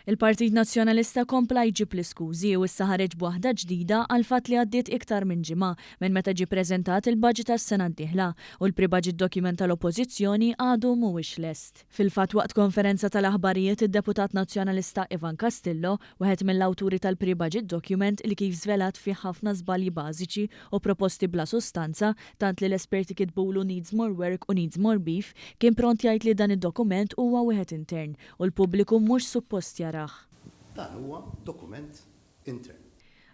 Il-Partit Nazzjonalista kompla jġib l-iskużi u issa ħareġ b'waħda ġdida għal fatt li għaddiet iktar minn ġimgħa minn meta ġie ppreżentat il-baġit tas-sena d-dieħla u l-pre-budget document tal-Oppożizzjoni għadu mhuwiex lest. Fil-fatt waqt konferenza tal-aħbarijiet id-Deputat Nazzjonalista Ivan Castillo, wieħed mill-awturi tal-pre-budget document li kif żvelat fih ħafna żbalji bażiċi u proposti bla sustanza, tant li l-esperti kitbulu needs more work u needs more beef, kien pront jgħid li dan id-dokument huwa wieħed intern u l-pubbliku mhux suppost jarah. Dan huwa dokument intern.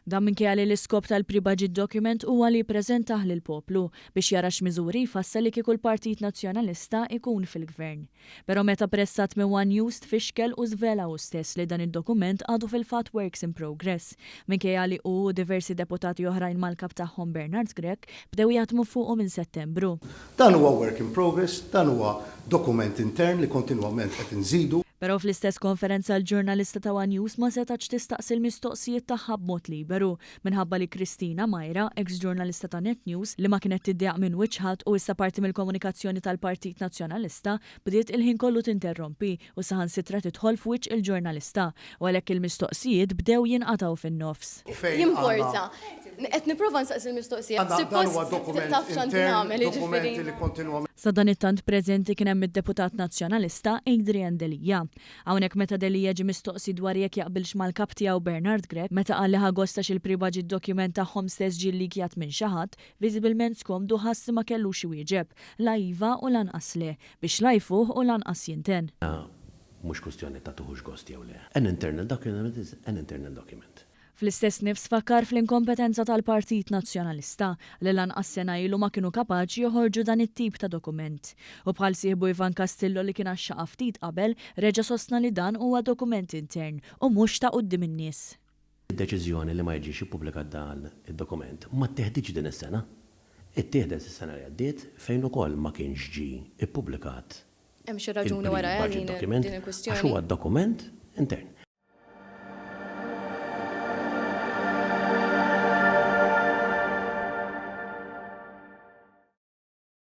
Dan minkejja li l-iskop tal-pre-budget document huwa li jippreżentah lill-poplu biex jara x'miżuri jfassal li kieku l-Partit Nazzjonalista ikun fil-gvern. Però meta pressat minn One News tfixkel u żvela hu stess li dan id-dokument għadu fil-fatt works in progress. Minkejja li hu diversi deputati oħrajn mal-kap tagħhom Bernard Grech bdew jaħdmu fuqu minn Settembru. Dan huwa work in progress, dan huwa dokument intern li kontinwament qed inżidu. Però fl-istess konferenza l-ġurnalista ta' One News ma setax tistaqsi l-mistoqsijiet tagħha b'mod liberu minħabba li Kristina Majra, ex-ġurnalista ta' Net News li ma kienet tiddejaq minn wiċħat u issa parti mill-komunikazzjoni tal-Partit Nazzjonalista bdiet il-ħin kollu tinterrompi u saħansitra tidħol f'wiċċ il-ġurnalista u għalhekk il-mistoqsijiet bdew jinqatgħu fin-nofs. Jimporta. Qed nipprova nsaqsi l-mistoqsija. Taf x'għandi nagħmel, jiġifieri. Sa dan it-tant preżenti kien hemm id-Deputat Nazzjonalista Adrian Delija. Hawnhekk meta Delija ġie mistoqsi dwar jekk jaqbilx mal-kap tiegħu Bernard Grech meta qal li ħagostax il-pre-budget document tagħhom stess ġie likjat minn xi ħadd, viżibilment skomdu ħassi ma kellux iwieġeb, la iva u lanqas le, biex la jfuh u lanqas jinten. Mhux kwestjoni ta' tuħux gost jew le. An internal document is an internal document. Fl-istess nifs fakkar fl-inkompetenza tal-Partit Nazzjonalista li lanqas sena ilu ma kienu kapaċi joħorġu dan it-tip ta' dokument. U bħal sieħbu Ivan Castillo li kien għaxxa ftit qabel reġa' sostna li dan huwa dokument intern u mhux ta' quddiem in-nies. Id-deċiżjoni li ma jiġix ippubblikat dan id-dokument ma ttieħdiġ din is-sena. Ittieħdet is-sena li għaddiet fejn ukoll ma kienx ġie ippubblikat. Hemm xi raġuni wara din il-kwistjoni. Għax huwa dokument intern.